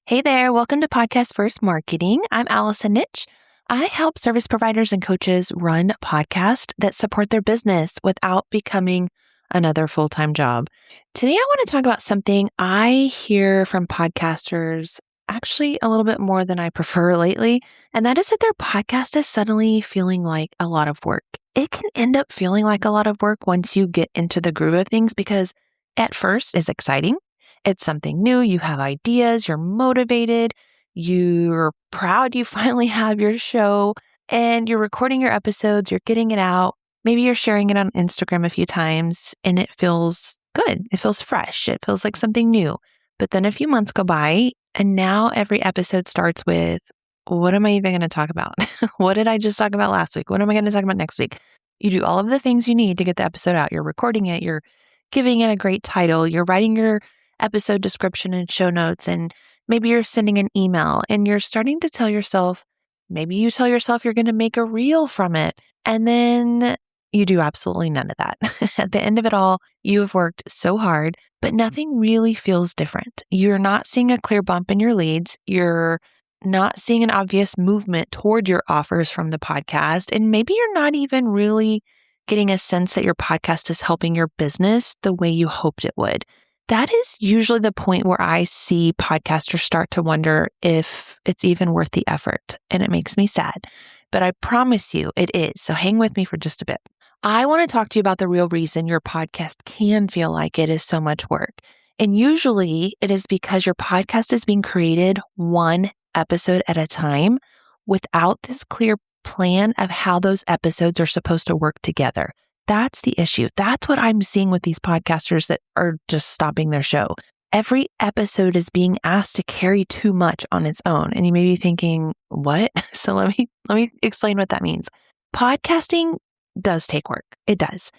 Hey there, welcome to Podcast First Marketing. I'm Allison Nitch. I help service providers and coaches run podcasts that support their business without becoming another full-time job. Today, I want to talk about something I hear from podcasters actually a little bit more than I prefer lately, and that is that their podcast is suddenly feeling like a lot of work. It can end up feeling like a lot of work once you get into the groove of things because at first it's exciting. It's something new. You have ideas. You're motivated. You're proud you finally have your show and you're recording your episodes. You're getting it out. Maybe you're sharing it on Instagram a few times and it feels good. It feels fresh. It feels like something new. But then a few months go by and now every episode starts with, what am I even going to talk about? What did I just talk about last week? What am I going to talk about next week? You do all of the things you need to get the episode out. You're recording it. You're giving it a great title. You're writing your episode description and show notes, and maybe you're sending an email and you're starting to tell yourself, maybe you tell yourself you're going to make a reel from it. And then you do absolutely none of that. At the end of it all, you have worked so hard, but nothing really feels different. You're not seeing a clear bump in your leads. You're not seeing an obvious movement toward your offers from the podcast. And maybe you're not even really getting a sense that your podcast is helping your business the way you hoped it would. That is usually the point where I see podcasters start to wonder if it's even worth the effort. And it makes me sad. But I promise you it is. So hang with me for just a bit. I want to talk to you about the real reason your podcast can feel like it is so much work. And usually it is because your podcast is being created one episode at a time without this clear plan of how those episodes are supposed to work together. That's the issue. That's what I'm seeing with these podcasters that are just stopping their show. Every episode is being asked to carry too much on its own. And you may be thinking, what? So let me explain what that means. Podcasting does take work. It does.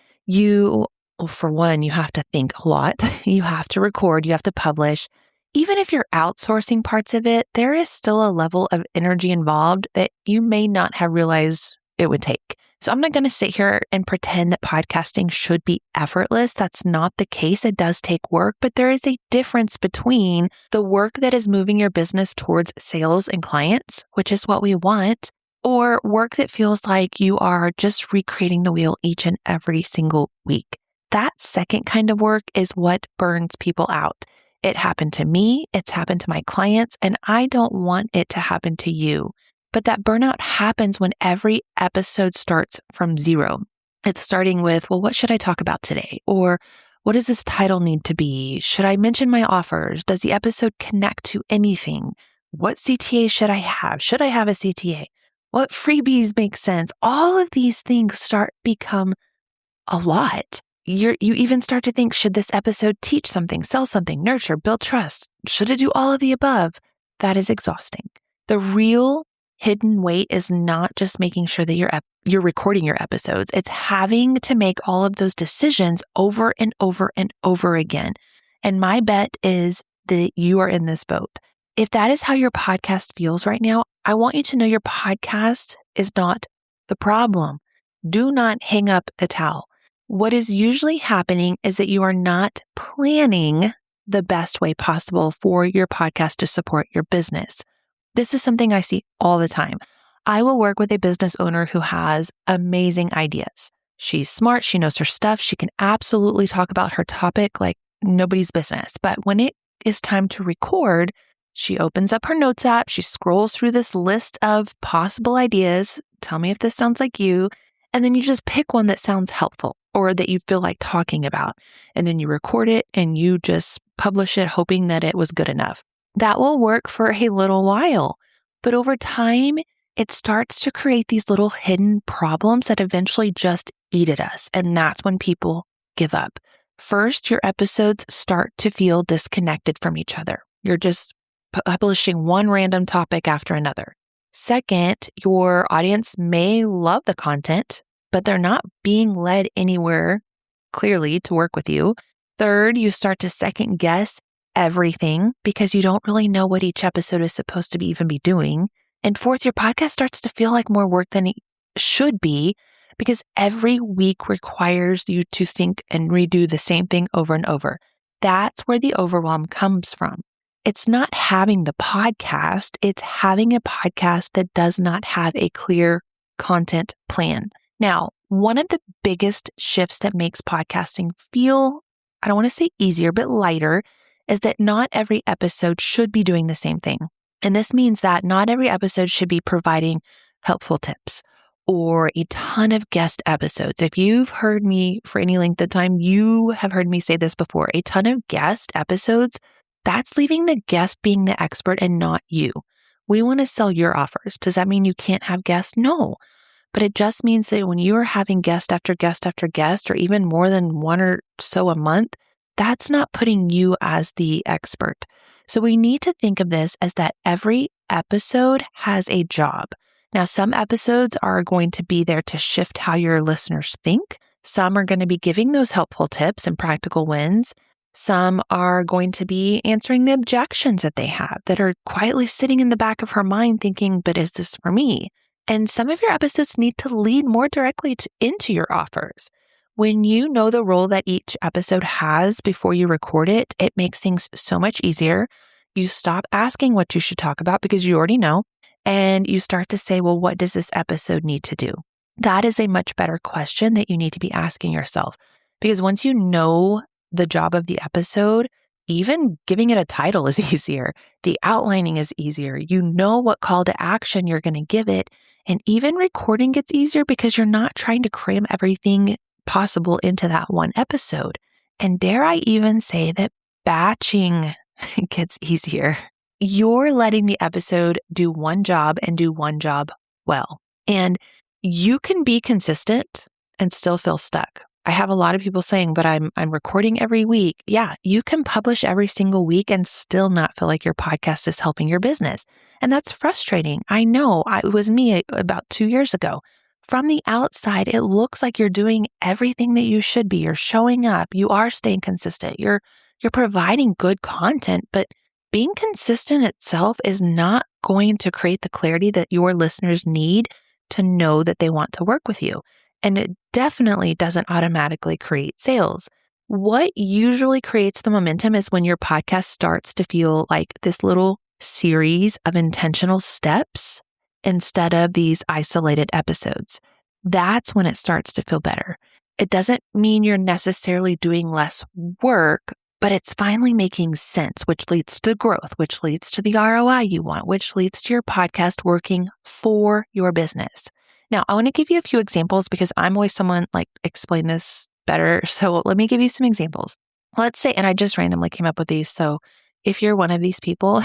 For one, you have to think a lot. You have to record, you have to publish. Even if you're outsourcing parts of it, there is still a level of energy involved that you may not have realized it would take. So I'm not going to sit here and pretend that podcasting should be effortless. That's not the case. It does take work, but there is a difference between the work that is moving your business towards sales and clients, which is what we want, or work that feels like you are just recreating the wheel each and every single week. That second kind of work is what burns people out. It happened to me. It's happened to my clients, and I don't want it to happen to you. But that burnout happens when every episode starts from zero. It's starting with, well, what should I talk about today? Or what does this title need to be? Should I mention my offers? Does the episode connect to anything? What CTA should I have? Should I have a CTA? What freebies make sense? All of these things become a lot. You even start to think, should this episode teach something, sell something, nurture, build trust? Should it do all of the above? That is exhausting. The real hidden weight is not just making sure that you're recording your episodes. It's having to make all of those decisions over and over and over again. And my bet is that you are in this boat. If that is how your podcast feels right now, I want you to know your podcast is not the problem. Do not hang up the towel. What is usually happening is that you are not planning the best way possible for your podcast to support your business. This is something I see all the time. I will work with a business owner who has amazing ideas. She's smart. She knows her stuff. She can absolutely talk about her topic like nobody's business. But when it is time to record, she opens up her notes app. She scrolls through this list of possible ideas. Tell me if this sounds like you. And then you just pick one that sounds helpful or that you feel like talking about. And then you record it and you just publish it hoping that it was good enough. That will work for a little while, but over time, it starts to create these little hidden problems that eventually just eat at us. And that's when people give up. First, your episodes start to feel disconnected from each other. You're just publishing one random topic after another. Second, your audience may love the content, but they're not being led anywhere clearly to work with you. Third, you start to second guess everything because you don't really know what each episode is supposed to even be doing. And fourth, your podcast starts to feel like more work than it should be because every week requires you to think and redo the same thing over and over. That's where the overwhelm comes from. It's not having the podcast, it's having a podcast that does not have a clear content plan. Now, one of the biggest shifts that makes podcasting feel, I don't want to say easier, but lighter, is that not every episode should be doing the same thing. And this means that not every episode should be providing helpful tips or a ton of guest episodes. If you've heard me for any length of time, you have heard me say this before. A ton of guest episodes, that's leaving the guest being the expert and not you. We want to sell your offers. Does that mean you can't have guests? No. But it just means that when you are having guest after guest after guest, or even more than one or so a month, that's not putting you as the expert. So we need to think of this as that every episode has a job. Now, some episodes are going to be there to shift how your listeners think. Some are going to be giving those helpful tips and practical wins. Some are going to be answering the objections that they have that are quietly sitting in the back of her mind thinking, but is this for me? And some of your episodes need to lead more directly into your offers. When you know the role that each episode has before you record it, it makes things so much easier. You stop asking what you should talk about because you already know, and you start to say, well, what does this episode need to do? That is a much better question that you need to be asking yourself, because once you know the job of the episode, even giving it a title is easier. The outlining is easier. You know what call to action you're going to give it. And even recording gets easier because you're not trying to cram everything possible into that one episode. And dare I even say that batching gets easier. You're letting the episode do one job and do one job well. And you can be consistent and still feel stuck. I have a lot of people saying, but I'm recording every week. Yeah, you can publish every single week and still not feel like your podcast is helping your business. And that's frustrating. I know it was me about 2 years ago. From the outside, it looks like you're doing everything that you should be. You're showing up. You are staying consistent. You're providing good content, but being consistent itself is not going to create the clarity that your listeners need to know that they want to work with you. And it definitely doesn't automatically create sales. What usually creates the momentum is when your podcast starts to feel like this little series of intentional steps instead of these isolated episodes. That's when it starts to feel better. It doesn't mean you're necessarily doing less work, but it's finally making sense, which leads to growth, which leads to the ROI you want, which leads to your podcast working for your business. Now, I want to give you a few examples because I'm always someone like explain this better. So let me give you some examples. Let's say, and I just randomly came up with these. So if you're one of these people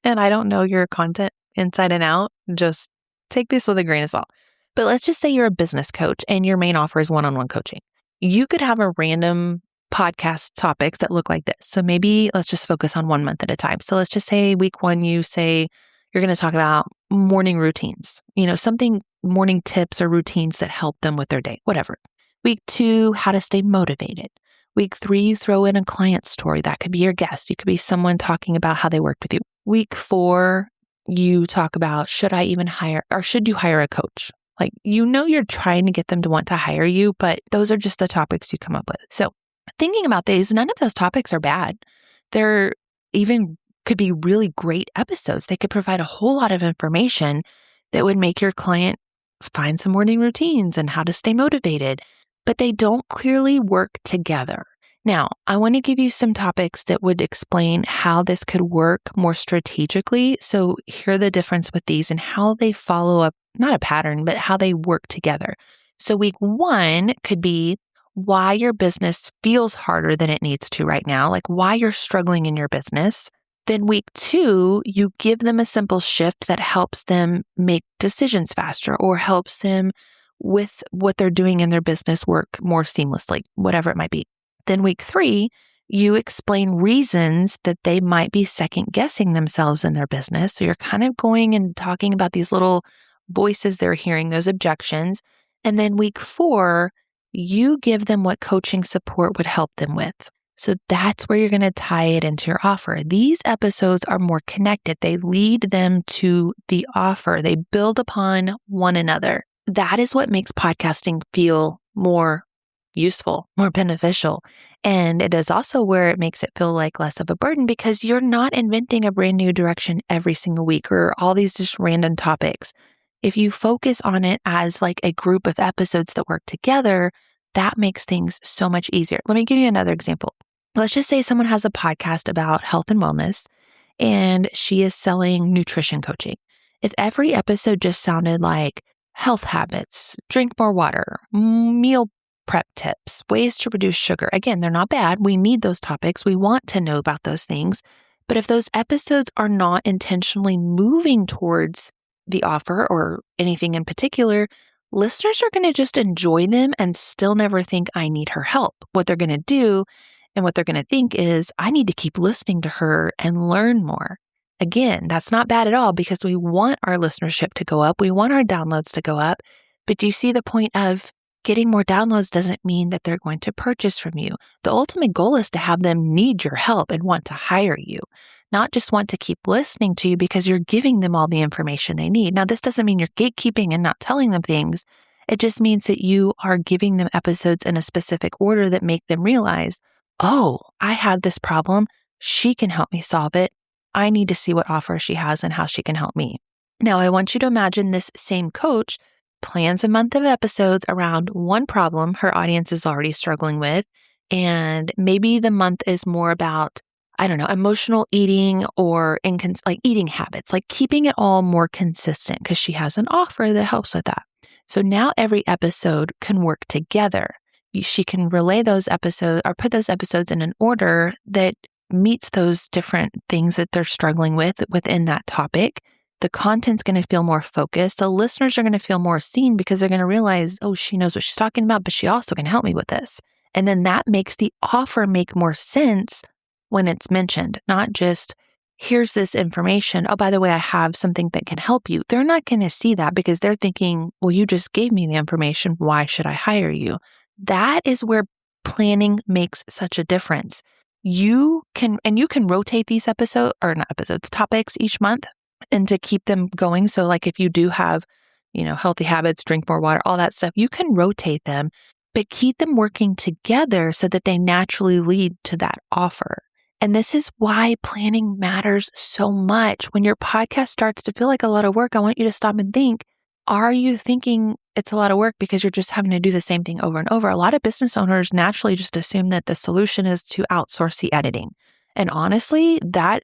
and I don't know your content inside and out, just take this with a grain of salt. But let's just say you're a business coach and your main offer is one-on-one coaching. You could have a random podcast topics that look like this. So maybe let's just focus on 1 month at a time. So let's just say week 1, you say you're going to talk about morning routines, something morning tips or routines that help them with their day, whatever. Week 2, how to stay motivated. Week 3, you throw in a client story. That could be your guest. You could be someone talking about how they worked with you. Week 4, you talk about should you hire a coach? Like, you're trying to get them to want to hire you, but those are just the topics you come up with. So thinking about these, none of those topics are bad. They're even could be really great episodes. They could provide a whole lot of information that would make your client find some morning routines and how to stay motivated, but they don't clearly work together. Now, I want to give you some topics that would explain how this could work more strategically. So hear the difference with these and how they follow up, not a pattern, but how they work together. So week 1 could be why your business feels harder than it needs to right now, like why you're struggling in your business. Then week 2, you give them a simple shift that helps them make decisions faster or helps them with what they're doing in their business work more seamlessly, whatever it might be. Then week 3, you explain reasons that they might be second guessing themselves in their business. So you're kind of going and talking about these little voices they're hearing, those objections. And then week 4, you give them what coaching support would help them with. So that's where you're going to tie it into your offer. These episodes are more connected. They lead them to the offer. They build upon one another. That is what makes podcasting feel more useful, more beneficial. And it is also where it makes it feel like less of a burden because you're not inventing a brand new direction every single week or all these just random topics. If you focus on it as like a group of episodes that work together, that makes things so much easier. Let me give you another example. Let's just say someone has a podcast about health and wellness and she is selling nutrition coaching. If every episode just sounded like health habits, drink more water, meal prep tips, ways to reduce sugar. Again, they're not bad. We need those topics. We want to know about those things. But if those episodes are not intentionally moving towards the offer or anything in particular, listeners are going to just enjoy them and still never think I need her help. What they're going to do and what they're going to think is I need to keep listening to her and learn more. Again, that's not bad at all because we want our listenership to go up. We want our downloads to go up. But do you see the point of getting more downloads doesn't mean that they're going to purchase from you. The ultimate goal is to have them need your help and want to hire you, not just want to keep listening to you because you're giving them all the information they need. Now, this doesn't mean you're gatekeeping and not telling them things. It just means that you are giving them episodes in a specific order that make them realize, oh, I have this problem. She can help me solve it. I need to see what offer she has and how she can help me. Now, I want you to imagine this same coach plans a month of episodes around one problem her audience is already struggling with. And maybe the month is more about, I don't know, emotional eating or like eating habits, like keeping it all more consistent because she has an offer that helps with that. So now every episode can work together. She can relay those episodes or put those episodes in an order that meets those different things that they're struggling with within that topic. The content's going to feel more focused. The listeners are going to feel more seen because they're going to realize, oh, she knows what she's talking about, but she also can help me with this. And then that makes the offer make more sense when it's mentioned, not just, here's this information. Oh, by the way, I have something that can help you. They're not going to see that because they're thinking, well, you just gave me the information. Why should I hire you? That is where planning makes such a difference. You can rotate these topics each month and to keep them going. So like if you do have, healthy habits, drink more water, all that stuff, you can rotate them, but keep them working together so that they naturally lead to that offer. And this is why planning matters so much. When your podcast starts to feel like a lot of work, I want you to stop and think, are you thinking it's a lot of work because you're just having to do the same thing over and over? A lot of business owners naturally just assume that the solution is to outsource the editing. And honestly, that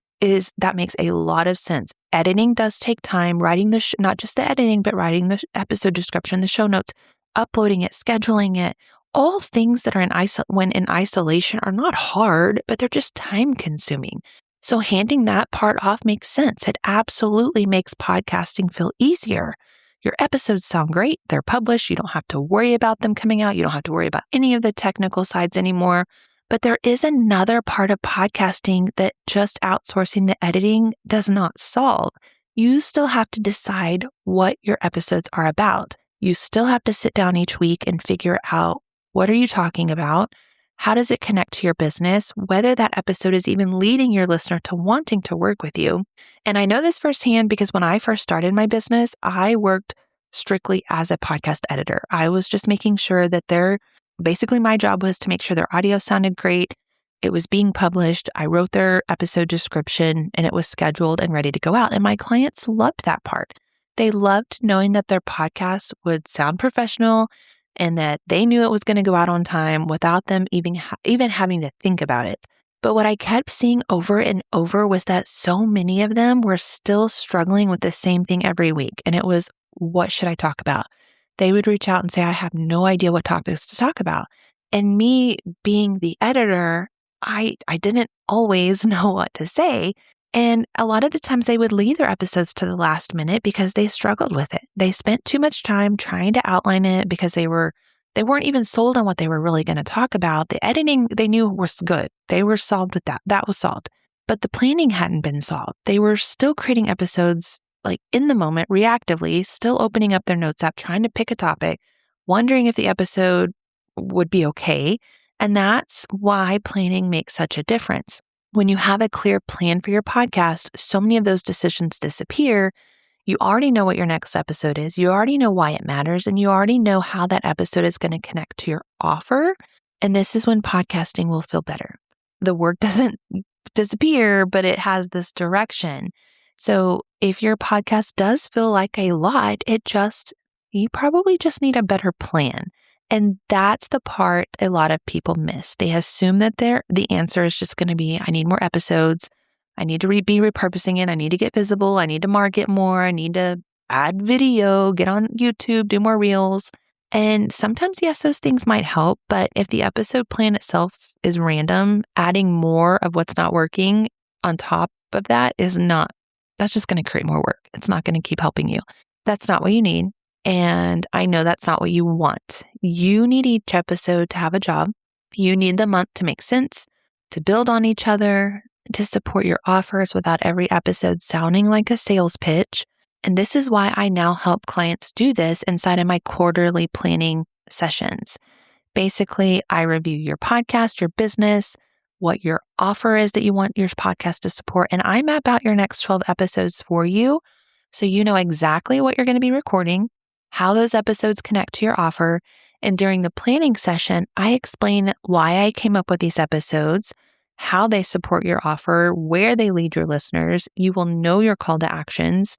makes a lot of sense. Editing does take time, writing not just the editing, but writing the episode description, the show notes, uploading it, scheduling it, all things that are when in isolation are not hard, but they're just time consuming. So handing that part off makes sense. It absolutely makes podcasting feel easier. Your episodes sound great. They're published. You don't have to worry about them coming out. You don't have to worry about any of the technical sides anymore. But there is another part of podcasting that just outsourcing the editing does not solve. You still have to decide what your episodes are about. You still have to sit down each week and figure out, what are you talking about? How does it connect to your business? Whether that episode is even leading your listener to wanting to work with you. And I know this firsthand because when I first started my business, I worked strictly as a podcast editor. I was just making sure that basically my job was to make sure their audio sounded great. It was being published. I wrote their episode description and it was scheduled and ready to go out. And my clients loved that part. They loved knowing that their podcast would sound professional and that they knew it was going to go out on time without them even having to think about it. But what I kept seeing over and over was that so many of them were still struggling with the same thing every week. And it was, what should I talk about? They would reach out and say, I have no idea what topics to talk about. And me being the editor, I didn't always know what to say. And a lot of the times they would leave their episodes to the last minute because they struggled with it. They spent too much time trying to outline it because they weren't even sold on what they were really going to talk about. The editing they knew was good. They were solved with that. That was solved. But the planning hadn't been solved. They were still creating episodes like in the moment, reactively, still opening up their notes app, trying to pick a topic, wondering if the episode would be okay. And that's why planning makes such a difference. When you have a clear plan for your podcast, so many of those decisions disappear You already know what your next episode is. You already know why it matters, and you already know how that episode is going to connect to your offer. And this is when podcasting will feel better. The work doesn't disappear, but it has this direction. So if your podcast does feel like a lot, you probably just need a better plan. And that's the part a lot of people miss. They assume that the answer is just going to be, I need more episodes. I need to be repurposing it. I need to get visible. I need to market more. I need to add video, get on YouTube, do more reels. And sometimes, yes, those things might help. But if the episode plan itself is random, adding more of what's not working on top of that that's just going to create more work. It's not going to keep helping you. That's not what you need. And I know that's not what you want. You need each episode to have a job. You need the month to make sense, to build on each other, to support your offers without every episode sounding like a sales pitch. And this is why I now help clients do this inside of my quarterly planning sessions. Basically, I review your podcast, your business, what your offer is that you want your podcast to support, and I map out your next 12 episodes for you so you know exactly what you're going to be recording, how those episodes connect to your offer. And during the planning session, I explain why I came up with these episodes, how they support your offer, where they lead your listeners. You will know your call to actions.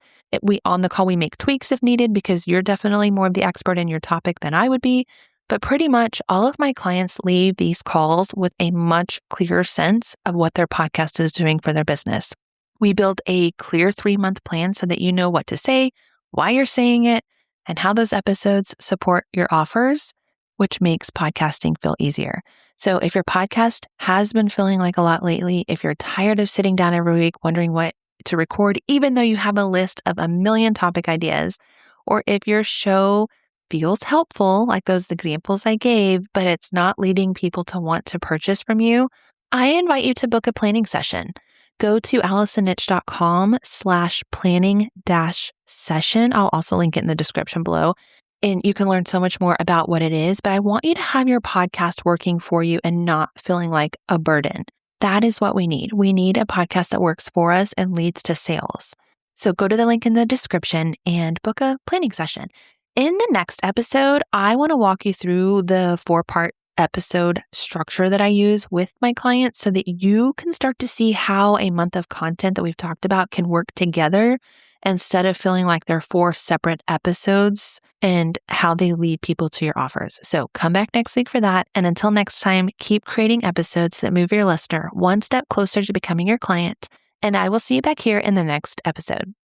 On the call, we make tweaks if needed because you're definitely more of the expert in your topic than I would be. But pretty much all of my clients leave these calls with a much clearer sense of what their podcast is doing for their business. We build a clear 3-month plan so that you know what to say, why you're saying it, and how those episodes support your offers, which makes podcasting feel easier. So if your podcast has been feeling like a lot lately, if you're tired of sitting down every week wondering what to record, even though you have a list of a million topic ideas, or if your show feels helpful, like those examples I gave, but it's not leading people to want to purchase from you, I invite you to book a planning session. Go to AllisonNitch.com/planning-session. I'll also link it in the description below. And you can learn so much more about what it is, but I want you to have your podcast working for you and not feeling like a burden. That is what we need. We need a podcast that works for us and leads to sales. So go to the link in the description and book a planning session. In the next episode, I want to walk you through the 4-part episode structure that I use with my clients so that you can start to see how a month of content that we've talked about can work together instead of feeling like they're 4 separate episodes and how they lead people to your offers. So come back next week for that. And until next time, keep creating episodes that move your listener one step closer to becoming your client. And I will see you back here in the next episode.